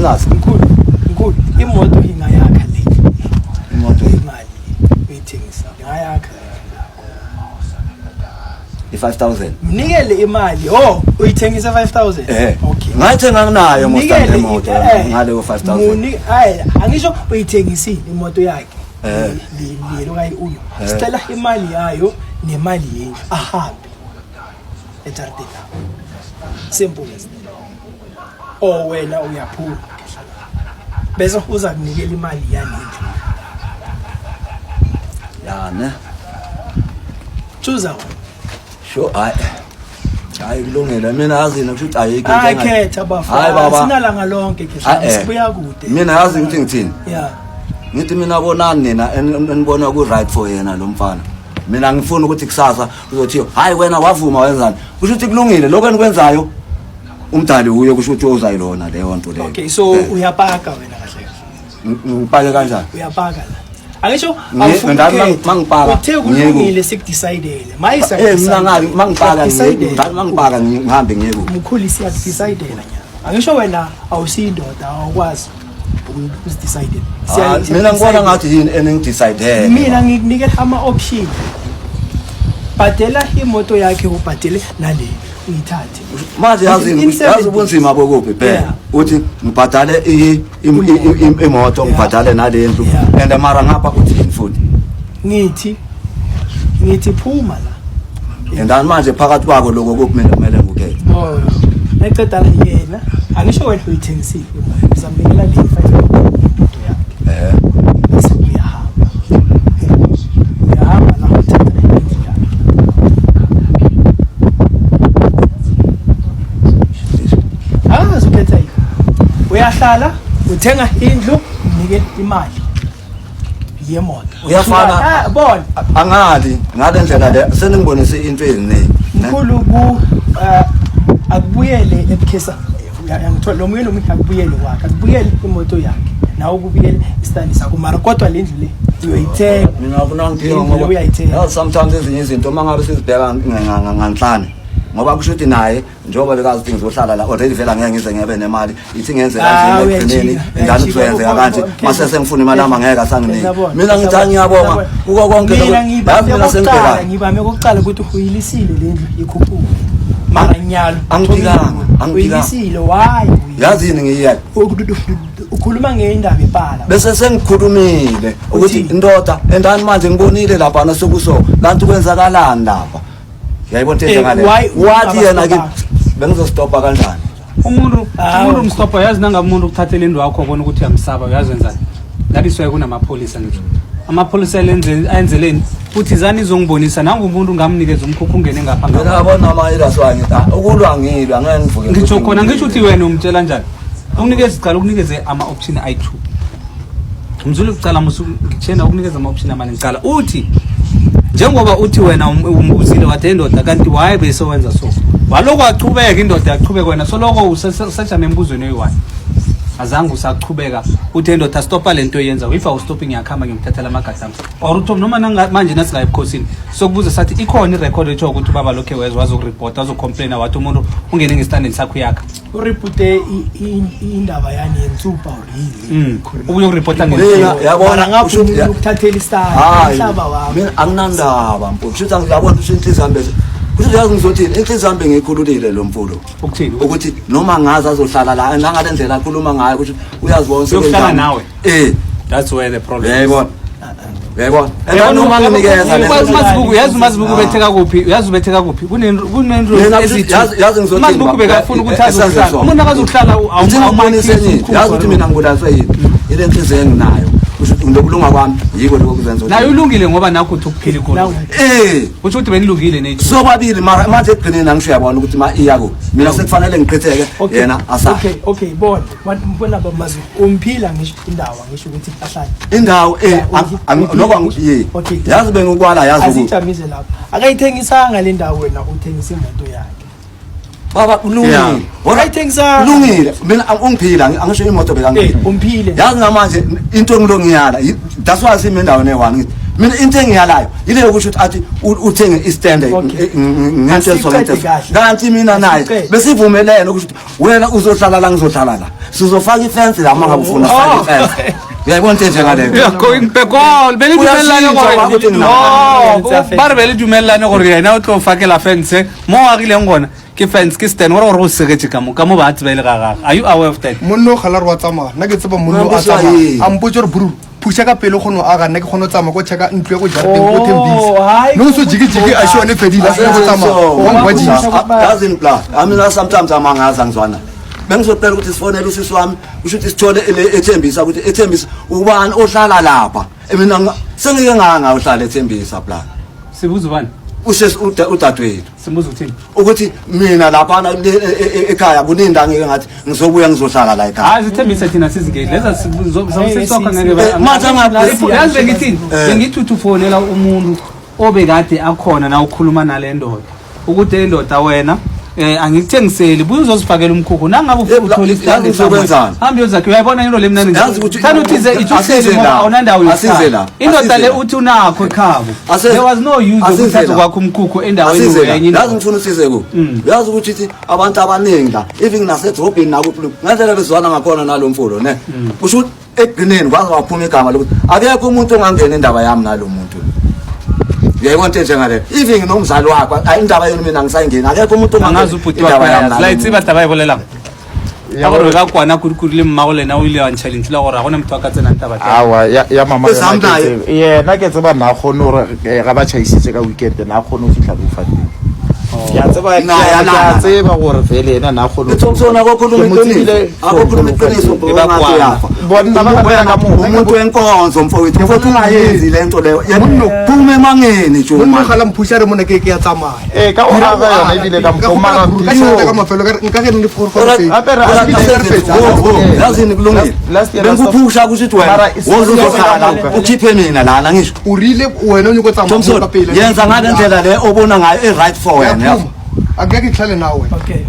nazi mkhulu imoto ingayakha le imoto imali uyithengisa ngayakha i5000 mnikele imali uyithengisa 5000 okay ngayithenga nayo mostly imoto ngaleyo 5000 hayi angisho uyithengisile imoto yakhe lo kayi uyo sicela imali yayo nemali yenu ahambe eJardina simple wena uyaphula bese uza kunikela imali yanendlu yana choose sure hayi kulungile mina yazi ukuthi ayike akhetha bafana sinalanga lonke ke sibuya kude mina yazi ukuthi ngithini yeah ngithi mina bonani nina enibona ku right for yena lo mfana mina ngifuna ukuthi kusasa uzothi hayi wena wavuma wenzani kusho ukuthi kulungile lokho enikwenzayo umdali uye kusho ukuthi uzayilona leyo nto leyo okay so uyapaka wena kahle ngipake kanjani uyapaka la angisho mangipaka uthe kulungile sikudecidele mayisa mina ngali mangipaka ngihambe ngiyeke umkhulu siyadecidela nyaka angisho wena awusindoda awukwazi usidecide mina ngibona ngathi yini eningidecide mina ngikunikela ama option bhadela imoto yakhe ubhadele nale uyithathe manje yazi ubunzima bokuphi phela uthi ngibhadale imoto ngibhadale nale ndlu and mara ngapha uthi futhi ngithi phuma la endani manje phakathi kwako lokho kumele ngukhethe eceda yena angisho wena uyithengisile uzamnikela le 5 imoto yakhe uyahamba la uthatha indlu yakhe azukhetha uyahlala uthenga indlu unikele imali yemoto uyafana bona angali ngale ndlela le seningibonise into eziningi mkhulu akubuyele ebukhesa ngithola lo moyeni omuhle akubuyele wakhe akubuyele imoto yakhe nawo kubuyele istandi sakho mara kodwa le ndlu le uyoyithenga mina ngifuna ngithenga ngoba uyayithenga sometimes ezinye izinto mangabe sizibheka nganhlanje ngoba kusho ukuthi naye njengoba bekazi ukuthi ngizohlala la already vela ngeke ngize ngebe nemali ithi ngenze kanje ekugcineni indani kuyenze kanje mase sengifuna imali ama ngeke asanginike mina ngithi ngiyabonga kuko konke mina sengibheka ngibame kokuqala ukuthi uyilisile le ndlu ikhuphuka mara nyalo angipikanga uyilisile why yazini ngiyiyaphi ukhuluma ngeindaba ebhala bese sengikhulumile ukuthi indoda endani manje ngibonile lapha nasokuso kanti kwenzakalani lapha yayibona into ngale wathi yena ke bengizostopa kanjani umuntu umstopa yazi nangamuntu ukuthathela indlu yakho ubona ukuthi uyamsaba uyazenzani ngaliswe kunamapholisa nje amapholisa ayenzeleni futhi zani izongibonisa nanga umuntu ngamnikeza umkhukhu ungene ngapha ngapha ngabona ama-iras wanye ukulwa ngilwa ngeke ngivuke ngitsho khona ngisho ukuthi wena umtshela njani ukunikeza icala ukunikeze ama-option ayi-2 umzulu kucala ngitshena ukunikeza ama-option amaningi cala uthi njengoba uthi wena umbuzile wathi indoda kanti why bese wenza so waloko aqhubeka indoda yaqhubeka wena soloko usajame embuzweni oyi-1 azange usaqhubeka uthi indoda stopa lento yenza if awu stopping yakhamba ngimthathela amagadami or uthi noma manje nasinga ebukhosini sokubuza sathi ikhona irecord etsho ukuthi ubaba lokho wezwe wazokureport wazocomplaina wathi umuntu ungene ngesitandeni sakho yakhe ureporte indaba yani yensupa yini ukuyoreporta yabona ngapha ukuthathela isitandi umhlaba wakho mina anginandaba mfowethu uthi ngiyabona ukuthi inhliziyo yami kuthi yazi ngizothini inhliziyo yami ngikhululile lo mfulo ukuthini ukuthi noma ngazi azohlala la ngale ndlela akhuluma ngayo ukuthi uyazibona sokuhlala nawe that's where the problem yayibona noma nginikeza yazi umazibuku betheka kuphi yazi ubetheka kuphi kunento yazi ngizothini umazibuku bekafuna ukuthi azohlala umuntu akazohlala awumanise yazi ukuthi mina ngibulaswe yini ile nhliziyo enginayo ndokulunga kwami yiko lokho kuzenza nayo ulungile ngoba nakho uthi ukuphila ikhono uthi uthi benilungile nethi sobabili manje egcineni angisho yabona ukuthi iyako mina sekufanele ngiqhitheke yena asa okay bona bamazi umphila ngisho indawo ngisho ukuthi ahlala indawo lokho ngiyi yazi bengikwala yazi ukuthi asijamize lapha akayithengisanga le ndawo wena uthengisa imoto yakhe baba ulungile wayithengisa ulungile mina ungiphila angisho imoto bekangile umphile yazi namanje into engilongiyala that's why simi endaweni e1 mina into engiyalayo ile yokusho ukuthi athi uthenge istand ngento esonto kanti mina naye besivumelene ukuthi wena uzohlala la ngizohlala la sizofaka ifence la mangabe ufuna ufake ifence uyayibona into njengaleyo yeah going back all beli dumelane gore bar beli dumelane gore yena o tlo fakela fence mo a rile ngona ke fence ke stand gore go seketse ka mo ba tsebele gaga are you aware of that monno khala rwa tsama na ke tseba monno a tsama a mpotse re buru pusha ka pele gono a ga nna ke gono tsama go cheka ntlo go jarteng go tembisa no so jiki a shone fedila se go tsama wa ji doesn't plan I mean sometimes amangaza ngizwana bengizocela ukuthi sifonele usisi wami usho ukuthi sithole ethembisa ukuthi ethembisa ubani ohlala lapha mina sengike nganga uhlala ethembisa plan sibuza ubani usesi udadewethu sibuza uthini ukuthi mina lapha ekhaya kuninda ngeke ngathi ngizobuya ngizohlala la ekhaya hayi sithembisa thina sizingeke leza sizosoka ngeke manje ngithini ngithuthi ufonela umuntu obekade akhona na ukhuluma nale ndoda ukuthi le ndoda wena angikuthengiseli buye uzosifakela umkhukhu nangabe uthola isikhathi sokwenzana hambe yozakhe uyayibona into lemnani thana uthize ithusele ngoba awunandawo yesizela indoda le uthi unakho ekhabo there was no use ukuthatha kwakho umkhukhu endaweni yenye yazi ngifuna usize ku yazi ukuthi abantu abaningi la even nasedrobheni nakuphi ngandlela bezwana ngakhona nalomfulo ne kusho egineni kwaze waphuma igama lokuthi akekho umuntu ongangena indaba yami nalomuntu uyayibona into njengale even nomzali wakho indaba yona mina ngisayingena akekho umuntu ongazi ubhuti wakho la itsiba taba ibolela yabona ka kwana kurikuri le mmagole na o ile wa challenge la gore ga gona motho ka tsena ntaba awa ya mama yena ke tseba na khone gore ga ba chaisitse ka weekend na khone o fitla go fateng ya tseba gore vele yena na khone tsona go khuluma iqiniso akukhuluma iqiniso ngathi yafa bona ba ka umuntu wenkonzo mfowethu futhi ungayenzi lento leyo phume mangeni jo monno khala mpusha re mona ke ya tsamaya ka o ga yona ibile ka mpomara ka shota ka mafelo nka ke ne for yazini kulungile bengiphusha ukuthi wena wozozokhala ukhiphe mina lana ngisho urile wena unyuko tsamaya ka pele yenza ngale ndlela le obona ngayo right for wena akeke hlale nawe okay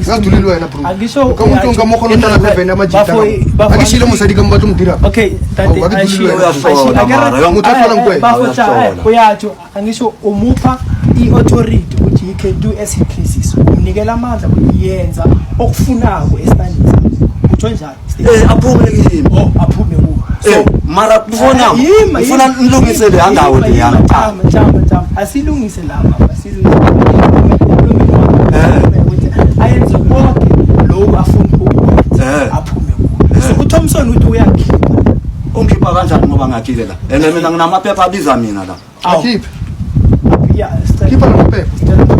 ngadulile wena bro akisho ka muntu nga mo khona tala pevena majita akishile musadi ka mbatho mdira okay tati uyatsho angisho umupha i-authority ukuthi he can do as he pleases umnikela amandla ukuthi yenza okufunako esitandini utsho njalo aphume kimi aphume kuwo so mara kufona ufuna nilungisele angawo le yana jama asilungise lapha asilungise ayenze konke lokho afuna ukwenza aphume kuwo so uThompson uthi uyakhipha ungikhipha kanjani ngoba ngakhile la ene mina nginamaphepha abiza mina la akhipha yeah khipha amaphepha